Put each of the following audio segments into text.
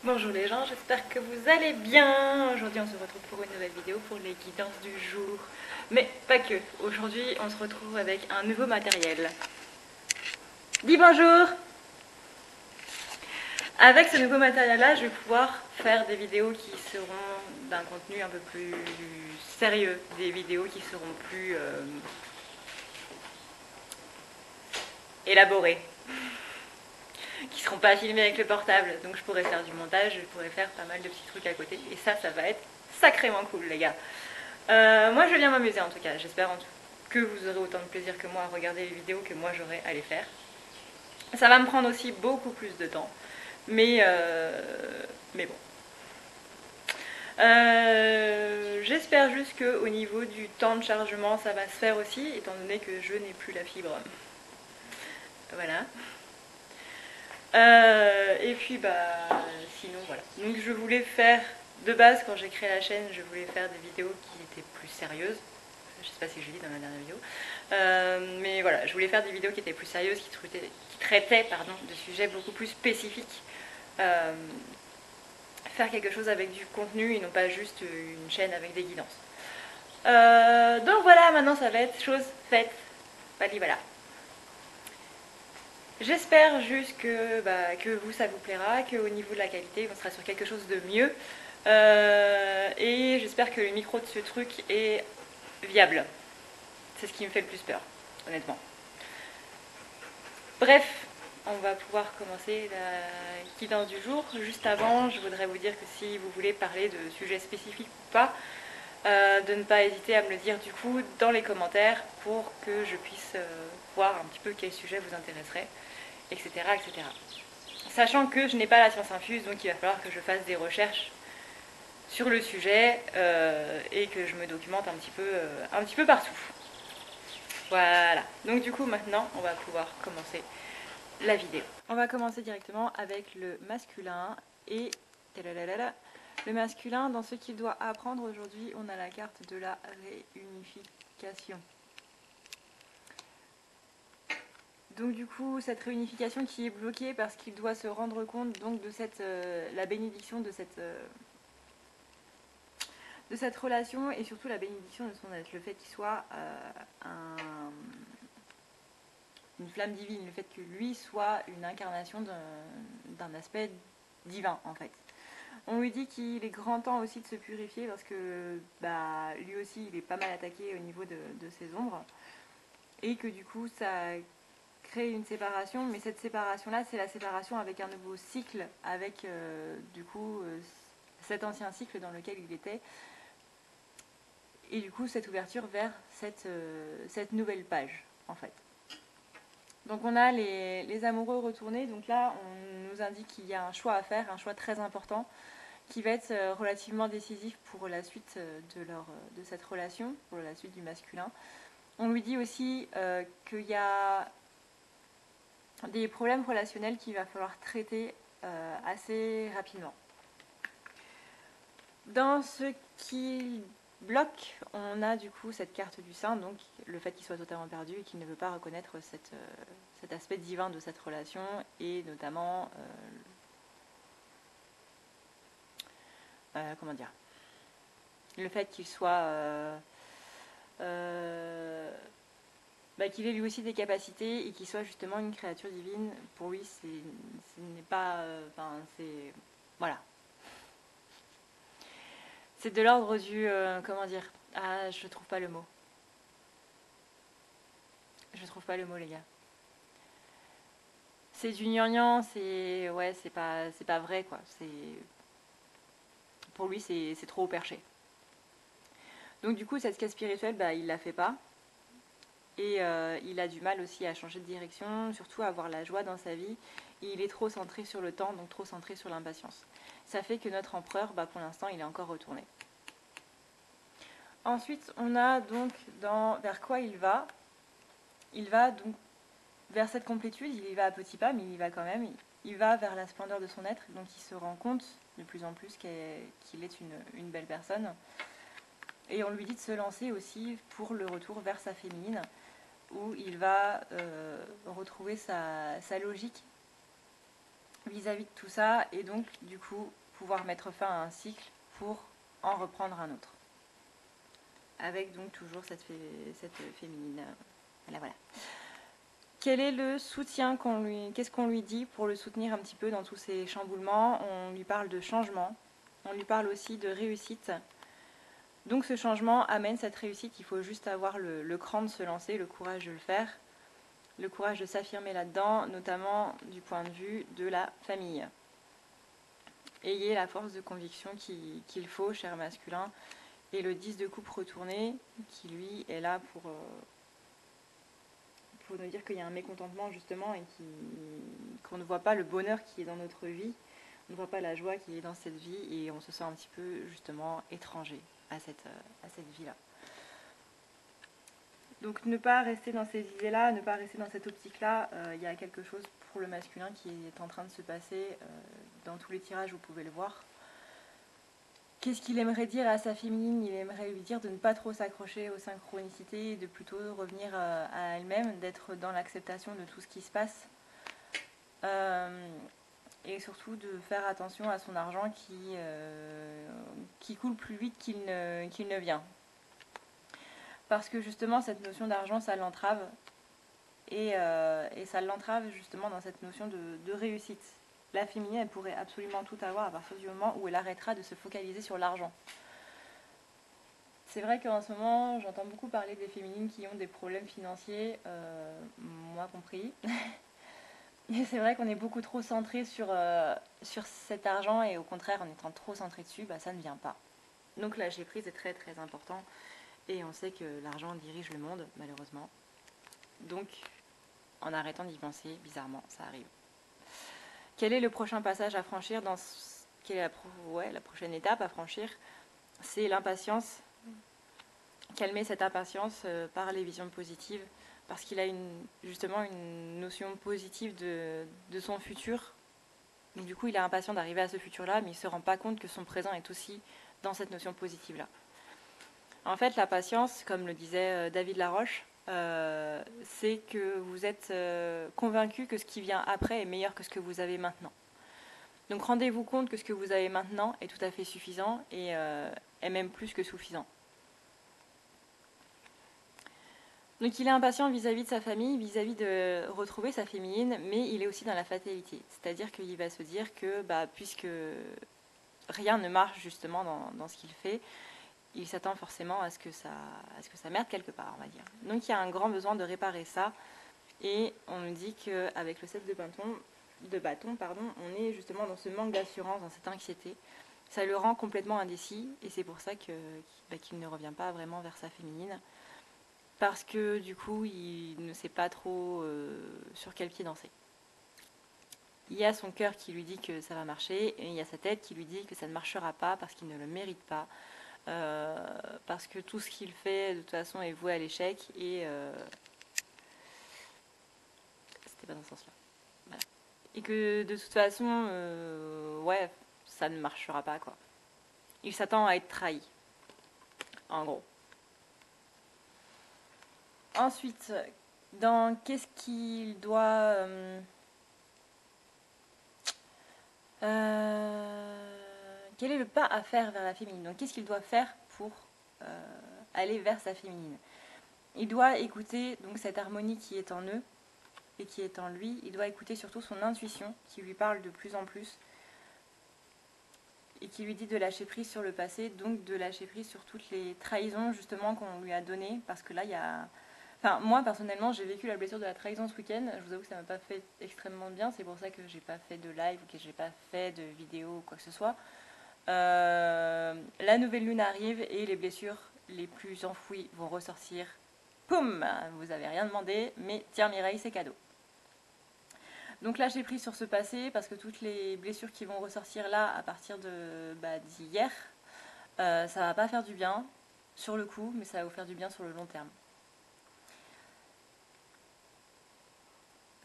Bonjour les gens, j'espère que vous allez bien. Aujourd'hui on se retrouve pour une nouvelle vidéo pour les guidances du jour. Mais pas que, aujourd'hui on se retrouve avec un nouveau matériel. Dis bonjour. Avec ce nouveau matériel là, je vais pouvoir faire des vidéos qui seront d'un contenu un peu plus sérieux. Des vidéos qui seront plus élaborées. Qui seront pas filmées avec le portable. Donc je pourrais faire du montage, je pourrais faire pas mal de petits trucs à côté. Et ça va être sacrément cool les gars. Moi je viens m'amuser en tout cas, j'espère que vous aurez autant de plaisir que moi à regarder les vidéos que moi j'aurai à les faire. Ça va me prendre aussi beaucoup plus de temps, mais bon. J'espère juste qu'au niveau du temps de chargement ça va se faire aussi, étant donné que je n'ai plus la fibre. Voilà. Et puis sinon voilà. Donc je voulais faire, de base quand j'ai créé la chaîne, je voulais faire des vidéos qui étaient plus sérieuses. Je sais pas si je l'ai dit dans ma dernière vidéo. Mais voilà, je voulais faire des vidéos qui étaient plus sérieuses, qui traitaient de sujets beaucoup plus spécifiques. Faire quelque chose avec du contenu et non pas juste une chaîne avec des guidances. Donc voilà, maintenant ça va être chose faite. Voilà. J'espère juste que vous, ça vous plaira, qu'au niveau de la qualité, on sera sur quelque chose de mieux. Et j'espère que le micro de ce truc est viable. C'est ce qui me fait le plus peur, honnêtement. Bref, on va pouvoir commencer la guidance du jour. Juste avant, je voudrais vous dire que si vous voulez parler de sujets spécifiques ou pas, de ne pas hésiter à me le dire du coup dans les commentaires pour que je puisse voir un petit peu quel sujet vous intéresserait, etc., etc. Sachant que je n'ai pas la science infuse, donc il va falloir que je fasse des recherches sur le sujet et que je me documente un petit peu partout. Voilà, donc du coup maintenant on va pouvoir commencer la vidéo. On va commencer directement avec le masculin et le masculin. Dans ce qu'il doit apprendre aujourd'hui, on a la carte de la réunification. Donc du coup, cette réunification qui est bloquée parce qu'il doit se rendre compte donc de la bénédiction de cette relation et surtout la bénédiction de son être, le fait qu'il soit une flamme divine, le fait que lui soit une incarnation d'un aspect divin en fait. On lui dit qu'il est grand temps aussi de se purifier parce que lui aussi il est pas mal attaqué au niveau de ses ombres et que du coup ça crée une séparation, mais cette séparation là c'est la séparation avec un nouveau cycle, avec cet ancien cycle dans lequel il était et du coup cette ouverture vers cette nouvelle page en fait. Donc on a les amoureux retournés, donc là on nous indique qu'il y a un choix à faire, un choix très important qui va être relativement décisif pour la suite de cette relation, pour la suite du masculin. On lui dit aussi qu'il y a des problèmes relationnels qu'il va falloir traiter assez rapidement. Dans ce qui bloque, on a du coup cette carte du saint, donc le fait qu'il soit totalement perdu et qu'il ne veut pas reconnaître cet aspect divin de cette relation et notamment comment dire, le fait qu'il soit qu'il ait lui aussi des capacités et qu'il soit justement une créature divine. Pour lui, ce n'est pas c'est voilà, c'est de l'ordre du comment dire, je trouve pas le mot, les gars. C'est du gnangnan, c'est pas vrai quoi, pour lui c'est trop au perché. Donc du coup cette quête spirituelle il la fait pas et il a du mal aussi à changer de direction, surtout à avoir la joie dans sa vie, et il est trop centré sur le temps, donc trop centré sur l'impatience. Ça fait que notre empereur pour l'instant il est encore retourné. Ensuite on a donc vers quoi il va donc vers cette complétude, il y va à petits pas, mais il y va quand même. Il va vers la splendeur de son être, donc il se rend compte de plus en plus qu'il est une belle personne. Et on lui dit de se lancer aussi pour le retour vers sa féminine, où il va retrouver sa logique vis-à-vis de tout ça, et donc du coup pouvoir mettre fin à un cycle pour en reprendre un autre. Avec donc toujours cette féminine. Voilà. Quel est le soutien qu'est-ce qu'on lui dit pour le soutenir un petit peu dans tous ces chamboulements? On lui parle de changement, on lui parle aussi de réussite. Donc ce changement amène cette réussite, il faut juste avoir le cran de se lancer, le courage de le faire, le courage de s'affirmer là-dedans, notamment du point de vue de la famille. Ayez la force de conviction qu'il faut, cher masculin, et le 10 de coupe retourné, qui lui est là pour nous dire qu'il y a un mécontentement justement et qu'on ne voit pas le bonheur qui est dans notre vie, on ne voit pas la joie qui est dans cette vie et on se sent un petit peu justement étranger à cette vie-là. Donc ne pas rester dans ces idées-là, ne pas rester dans cette optique-là, il y a quelque chose pour le masculin qui est en train de se passer, dans tous les tirages vous pouvez le voir. Qu'est-ce qu'il aimerait dire à sa féminine? Il aimerait lui dire de ne pas trop s'accrocher aux synchronicités, de plutôt revenir à elle-même, d'être dans l'acceptation de tout ce qui se passe. Et surtout de faire attention à son argent qui coule plus vite qu'il ne vient. Parce que justement, cette notion d'argent, ça l'entrave. Et ça l'entrave justement dans cette notion de réussite. La féminine, elle pourrait absolument tout avoir à partir du moment où elle arrêtera de se focaliser sur l'argent. C'est vrai qu'en ce moment, j'entends beaucoup parler des féminines qui ont des problèmes financiers, moi compris. Et c'est vrai qu'on est beaucoup trop centré sur cet argent et au contraire, en étant trop centré dessus, bah, ça ne vient pas. Donc lâcher prise est très très important et on sait que l'argent dirige le monde, malheureusement. Donc, en arrêtant d'y penser, bizarrement, ça arrive. Quel est le prochain passage à franchir quelle est la prochaine étape à franchir? C'est l'impatience. Calmer cette impatience par les visions positives, parce qu'il a justement une notion positive de son futur. Donc du coup, il est impatient d'arriver à ce futur-là, mais il ne se rend pas compte que son présent est aussi dans cette notion positive-là. En fait, la patience, comme le disait David Laroche, c'est que vous êtes convaincu que ce qui vient après est meilleur que ce que vous avez maintenant. Donc rendez-vous compte que ce que vous avez maintenant est tout à fait suffisant et est même plus que suffisant. Donc il est impatient vis-à-vis de sa famille, vis-à-vis de retrouver sa féminine, mais il est aussi dans la fatalité. C'est-à-dire qu'il va se dire que puisque rien ne marche justement dans ce qu'il fait, il s'attend forcément à ce que ça merde quelque part, on va dire. Donc il y a un grand besoin de réparer ça, et on nous dit qu'avec le 7 de bâton, on est justement dans ce manque d'assurance, dans cette anxiété. Ça le rend complètement indécis, et c'est pour ça qu'il ne revient pas vraiment vers sa féminine. Parce que du coup, il ne sait pas trop sur quel pied danser. Il y a son cœur qui lui dit que ça va marcher, et il y a sa tête qui lui dit que ça ne marchera pas parce qu'il ne le mérite pas, parce que tout ce qu'il fait de toute façon est voué à l'échec, et c'était pas dans ce sens-là. Voilà. Et que de toute façon, ça ne marchera pas, quoi. Il s'attend à être trahi, en gros. Ensuite, dans qu'est-ce qu'il doit... quel est le pas à faire vers la féminine? Donc qu'est-ce qu'il doit faire pour aller vers sa féminine? Il doit écouter donc cette harmonie qui est en eux et qui est en lui. Il doit écouter surtout son intuition qui lui parle de plus en plus et qui lui dit de lâcher prise sur le passé, donc de lâcher prise sur toutes les trahisons justement qu'on lui a données, parce que là il y a... Enfin, moi personnellement, j'ai vécu la blessure de la trahison ce week-end. Je vous avoue que ça m'a pas fait extrêmement bien. C'est pour ça que j'ai pas fait de live ou que j'ai pas fait de vidéo ou quoi que ce soit. La nouvelle lune arrive et les blessures les plus enfouies vont ressortir. Poum! Vous avez rien demandé, mais tiens Mireille, c'est cadeau. Donc lâchez prise sur ce passé parce que toutes les blessures qui vont ressortir là à partir d'hier, ça va pas faire du bien sur le coup, mais ça va vous faire du bien sur le long terme.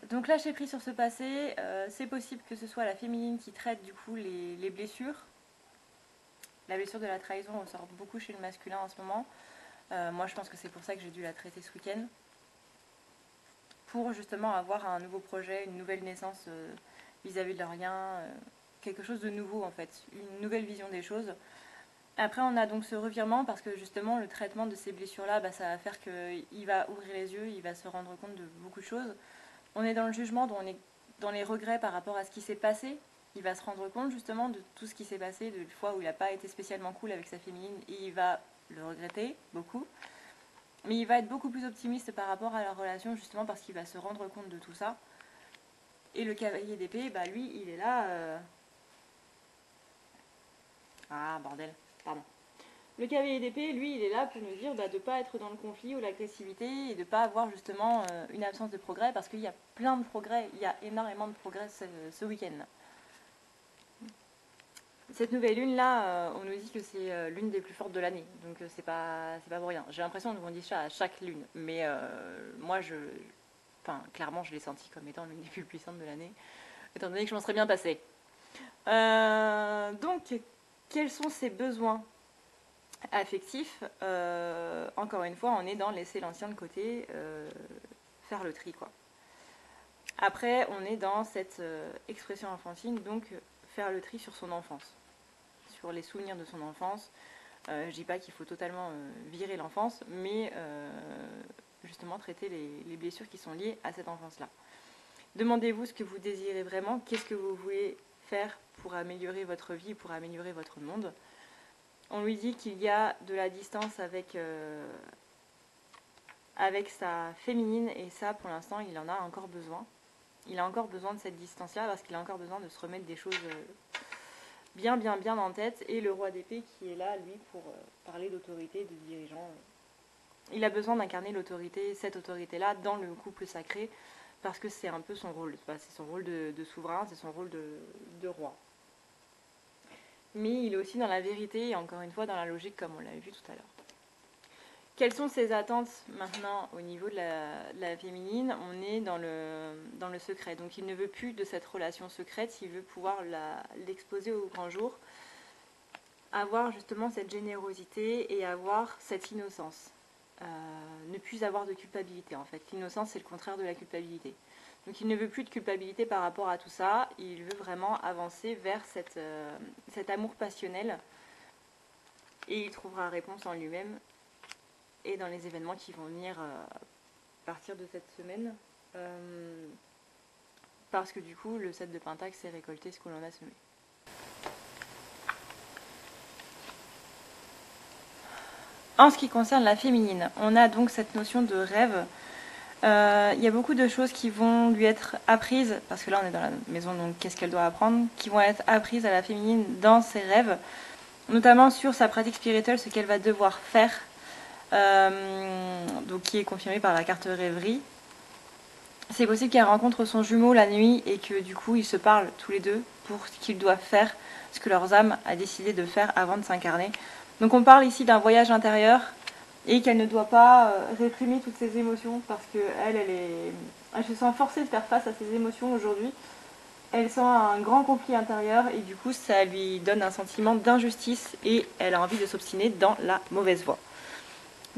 Donc lâcher prise sur ce passé, c'est possible que ce soit la féminine qui traite du coup les blessures. La blessure de la trahison ressort beaucoup chez le masculin en ce moment. Moi je pense que c'est pour ça que j'ai dû la traiter ce week-end. Pour justement avoir un nouveau projet, une nouvelle naissance vis-à-vis de leur lien, quelque chose de nouveau en fait, une nouvelle vision des choses. Après, on a donc ce revirement parce que justement, le traitement de ces blessures-là, bah, ça va faire qu'il va ouvrir les yeux, il va se rendre compte de beaucoup de choses. On est dans le jugement, on est dans les regrets par rapport à ce qui s'est passé. Il va se rendre compte justement de tout ce qui s'est passé, de fois où il n'a pas été spécialement cool avec sa féminine, et il va le regretter beaucoup. Mais il va être beaucoup plus optimiste par rapport à leur relation justement parce qu'il va se rendre compte de tout ça. Et le cavalier d'épée, bah lui, il est là... Ah, bordel, pardon. Le cavalier d'épée, lui, il est là pour nous dire bah, de ne pas être dans le conflit ou l'agressivité et de ne pas avoir justement une absence de progrès parce qu'il y a plein de progrès, il y a énormément de progrès ce week-end. Cette nouvelle lune-là, on nous dit que c'est l'une des plus fortes de l'année, donc c'est pas pour rien. J'ai l'impression qu'on dit ça à chaque lune, mais moi, clairement, je l'ai senti comme étant l'une des plus puissantes de l'année, étant donné que je m'en serais bien passée. Donc, quels sont ses besoins affectifs? Encore une fois, on est dans laisser l'ancien de côté, faire le tri, quoi. Après, on est dans cette expression enfantine, donc faire le tri sur son enfance, sur les souvenirs de son enfance. Je dis pas qu'il faut totalement virer l'enfance, mais justement traiter les blessures qui sont liées à cette enfance-là. Demandez-vous ce que vous désirez vraiment, qu'est-ce que vous voulez faire pour améliorer votre vie, pour améliorer votre monde. On lui dit qu'il y a de la distance avec sa féminine, et ça, pour l'instant, il en a encore besoin. Il a encore besoin de cette distance-là parce qu'il a encore besoin de se remettre des choses bien en tête. Et le roi d'épée qui est là, lui, pour parler d'autorité, de dirigeant. Il a besoin d'incarner l'autorité, cette autorité-là, dans le couple sacré, parce que c'est un peu son rôle. C'est son rôle de souverain, c'est son rôle de roi. Mais il est aussi dans la vérité et encore une fois dans la logique, comme on l'a vu tout à l'heure. Quelles sont ses attentes maintenant au niveau de la féminine? On est dans le secret. Donc il ne veut plus de cette relation secrète, il veut pouvoir l'exposer au grand jour, avoir justement cette générosité et avoir cette innocence. Ne plus avoir de culpabilité en fait. L'innocence, c'est le contraire de la culpabilité. Donc il ne veut plus de culpabilité par rapport à tout ça, il veut vraiment avancer vers cet amour passionnel et il trouvera réponse en lui-même et dans les événements qui vont venir à partir de cette semaine. Parce que du coup, le 7 de Pentacle, c'est récolter ce que l'on a semé. En ce qui concerne la féminine, on a donc cette notion de rêve. Il y a beaucoup de choses qui vont lui être apprises, parce que là on est dans la maison, donc qu'est-ce qu'elle doit apprendre, qui vont être apprises à la féminine dans ses rêves, notamment sur sa pratique spirituelle, ce qu'elle va devoir faire, donc qui est confirmé par la carte rêverie. C'est possible qu'elle rencontre son jumeau la nuit et que du coup ils se parlent tous les deux pour ce qu'ils doivent faire, ce que leurs âmes a décidé de faire avant de s'incarner. Donc on parle ici d'un voyage intérieur et qu'elle ne doit pas réprimer toutes ses émotions parce qu'elle se sent forcée de faire face à ses émotions aujourd'hui. Elle sent un grand conflit intérieur et du coup ça lui donne un sentiment d'injustice et elle a envie de s'obstiner dans la mauvaise voie.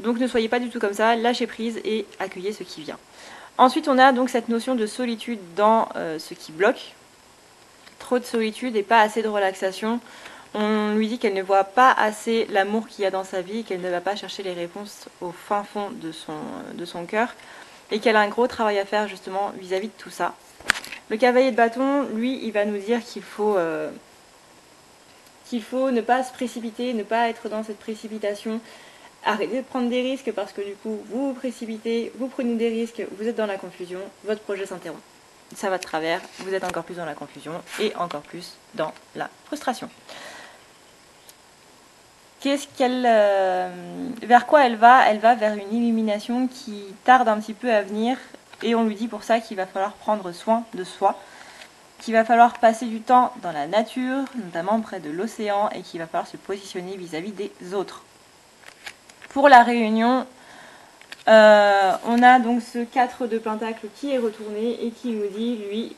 Donc ne soyez pas du tout comme ça, lâchez prise et accueillez ce qui vient. Ensuite on a donc cette notion de solitude dans ce qui bloque. Trop de solitude et pas assez de relaxation. On lui dit qu'elle ne voit pas assez l'amour qu'il y a dans sa vie, qu'elle ne va pas chercher les réponses au fin fond de son cœur et qu'elle a un gros travail à faire justement vis-à-vis de tout ça. Le cavalier de bâton, lui, il va nous dire qu'il faut ne pas se précipiter, ne pas être dans cette précipitation, arrêter de prendre des risques parce que du coup, vous vous précipitez, vous prenez des risques, vous êtes dans la confusion, votre projet s'interrompt. Ça va de travers, vous êtes encore plus dans la confusion et encore plus dans la frustration. Vers quoi elle va? Elle va vers une illumination qui tarde un petit peu à venir et on lui dit pour ça qu'il va falloir prendre soin de soi, qu'il va falloir passer du temps dans la nature, notamment près de l'océan, et qu'il va falloir se positionner vis-à-vis des autres. Pour la réunion, on a donc ce 4 de Pentacle qui est retourné et qui nous dit, lui,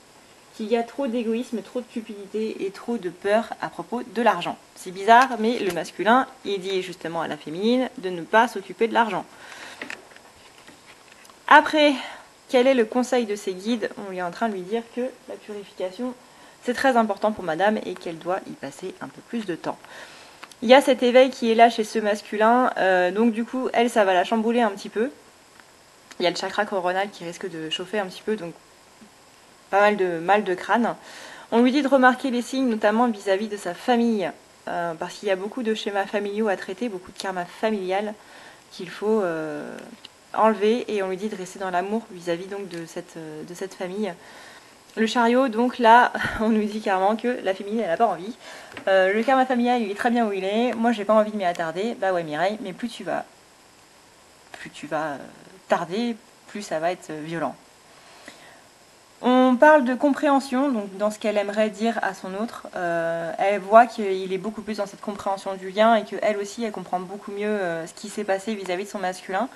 qu'il y a trop d'égoïsme, trop de cupidité et trop de peur à propos de l'argent. C'est bizarre, mais le masculin, il dit justement à la féminine de ne pas s'occuper de l'argent. Après, quel est le conseil de ses guides? On est en train de lui dire que la purification c'est très important pour madame et qu'elle doit y passer un peu plus de temps. Il y a cet éveil qui est là chez ce masculin, donc du coup, elle, ça va la chambouler un petit peu. Il y a le chakra coronal qui risque de chauffer un petit peu, donc pas mal de mal de crâne. On lui dit de remarquer les signes, notamment vis-à-vis de sa famille, parce qu'il y a beaucoup de schémas familiaux à traiter, beaucoup de karma familial qu'il faut enlever, et on lui dit de rester dans l'amour vis-à-vis donc de cette famille. Le chariot, donc là, on nous dit carrément que la féminine, elle n'a pas envie. Le karma familial, il est très bien où il est. Moi, j'ai pas envie de m'y attarder. Bah ouais, Mireille, mais plus tu vas tarder, plus ça va être violent. On parle de compréhension, donc dans ce qu'elle aimerait dire à son autre. Elle voit qu'il est beaucoup plus dans cette compréhension du lien et qu'elle aussi, elle comprend beaucoup mieux ce qui s'est passé vis-à-vis de son masculin.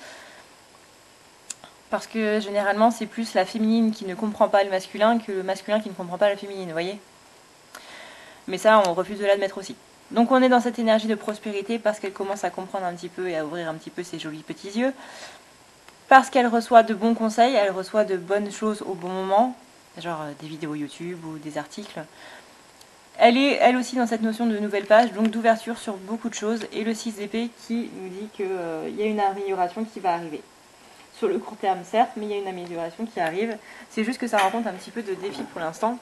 Parce que généralement, c'est plus la féminine qui ne comprend pas le masculin que le masculin qui ne comprend pas la féminine, vous voyez. Mais ça, on refuse de l'admettre aussi. Donc on est dans cette énergie de prospérité parce qu'elle commence à comprendre un petit peu et à ouvrir un petit peu ses jolis petits yeux. Parce qu'elle reçoit de bons conseils, elle reçoit de bonnes choses au bon moment, genre des vidéos YouTube ou des articles. Elle est, elle aussi, dans cette notion de nouvelle page, donc d'ouverture sur beaucoup de choses. Et le 6 d'épée qui nous dit qu'il y a une amélioration qui va arriver. Sur le court terme, certes, mais il y a une amélioration qui arrive. C'est juste que ça rencontre un petit peu de défis pour l'instant.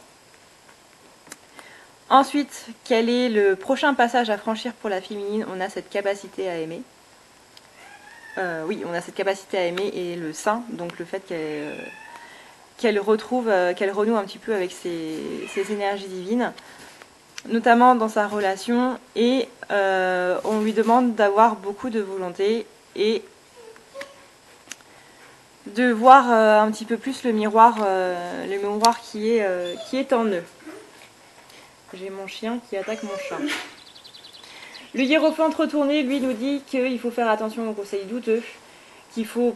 Ensuite, quel est le prochain passage à franchir pour la féminine? On a cette capacité à aimer. Oui, on a cette capacité à aimer et le sein, donc le fait qu'elle retrouve, qu'elle renoue un petit peu avec ses énergies divines, notamment dans sa relation. Et on lui demande d'avoir beaucoup de volonté et de voir un petit peu plus le miroir qui est en eux. J'ai mon chien qui attaque mon chat. Le hiérophante retourné, lui, nous dit qu'il faut faire attention aux conseils douteux, qu'il faut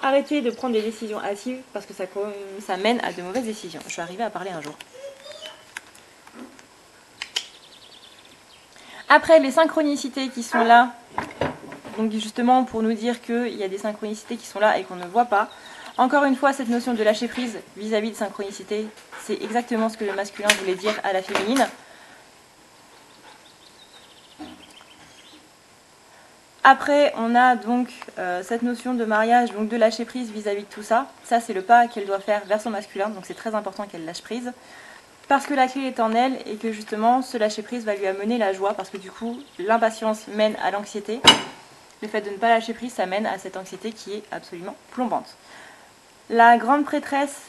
arrêter de prendre des décisions hâtives parce que ça mène à de mauvaises décisions. Je vais arriver à parler un jour. Après, les synchronicités qui sont là, donc justement pour nous dire qu'il y a des synchronicités qui sont là et qu'on ne voit pas. Encore une fois, cette notion de lâcher prise vis-à-vis de synchronicité, c'est exactement ce que le masculin voulait dire à la féminine. Après, on a donc cette notion de mariage, donc de lâcher prise vis-à-vis de tout ça. Ça, c'est le pas qu'elle doit faire vers son masculin, donc c'est très important qu'elle lâche prise. Parce que la clé est en elle et que justement, ce lâcher prise va lui amener la joie, parce que du coup, l'impatience mène à l'anxiété. Le fait de ne pas lâcher prise, ça mène à cette anxiété qui est absolument plombante. La grande prêtresse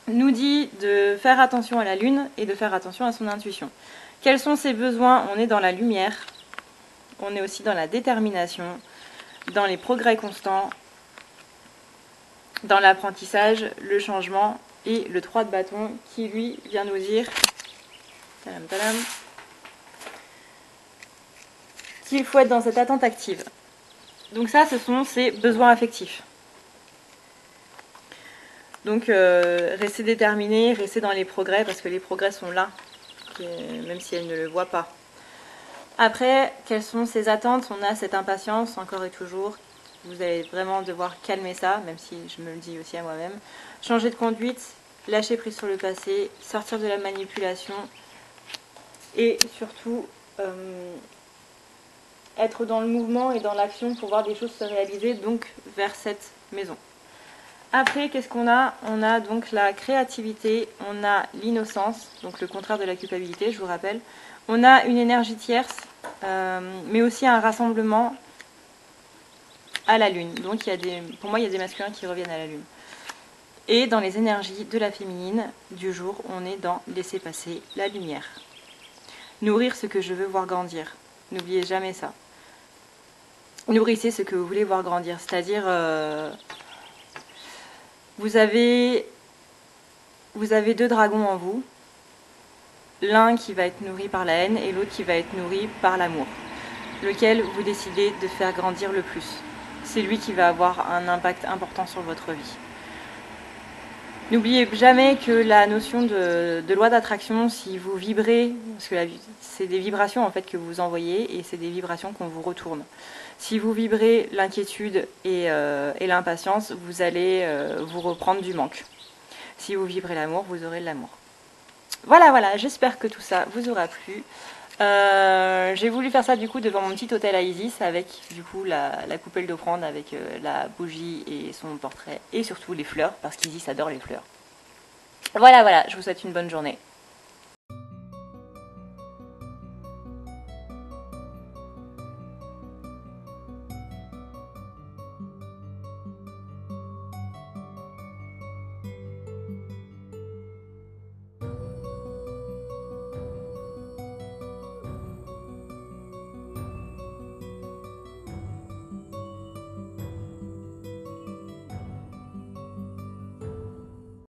nous dit de faire attention à la lune et de faire attention à son intuition. Quels sont ses besoins? On est dans la lumière, on est aussi dans la détermination, dans les progrès constants, dans l'apprentissage, le changement et le 3 de bâton qui lui vient nous dire qu'il faut être dans cette attente active. Donc ça, ce sont ses besoins affectifs. Donc rester déterminé, rester dans les progrès, parce que les progrès sont là, même si elle ne le voit pas. Après, quelles sont ses attentes? On a cette impatience, encore et toujours. Vous allez vraiment devoir calmer ça, même si je me le dis aussi à moi-même. Changer de conduite, lâcher prise sur le passé, sortir de la manipulation et surtout être dans le mouvement et dans l'action pour voir des choses se réaliser, donc vers cette maison. Après, qu'est-ce qu'on a? On a donc la créativité, on a l'innocence, donc le contraire de la culpabilité, je vous rappelle. On a une énergie tierce, mais aussi un rassemblement à la lune. Donc pour moi, il y a des masculins qui reviennent à la lune. Et dans les énergies de la féminine du jour, on est dans laisser passer la lumière. Nourrir ce que je veux voir grandir. N'oubliez jamais ça. Nourrissez ce que vous voulez voir grandir. C'est-à-dire, vous avez 2 dragons en vous. L'un qui va être nourri par la haine et l'autre qui va être nourri par l'amour. Lequel vous décidez de faire grandir le plus. C'est lui qui va avoir un impact important sur votre vie. N'oubliez jamais que la notion de loi d'attraction, si vous vibrez, parce que c'est des vibrations en fait que vous envoyez et c'est des vibrations qu'on vous retourne. Si vous vibrez l'inquiétude et l'impatience, vous allez vous reprendre du manque. Si vous vibrez l'amour, vous aurez l'amour. Voilà, j'espère que tout ça vous aura plu. J'ai voulu faire ça du coup devant mon petit hôtel à Isis avec du coup la coupelle d'offrande avec la bougie et son portrait et surtout les fleurs parce qu'Isis adore les fleurs. Voilà, je vous souhaite une bonne journée.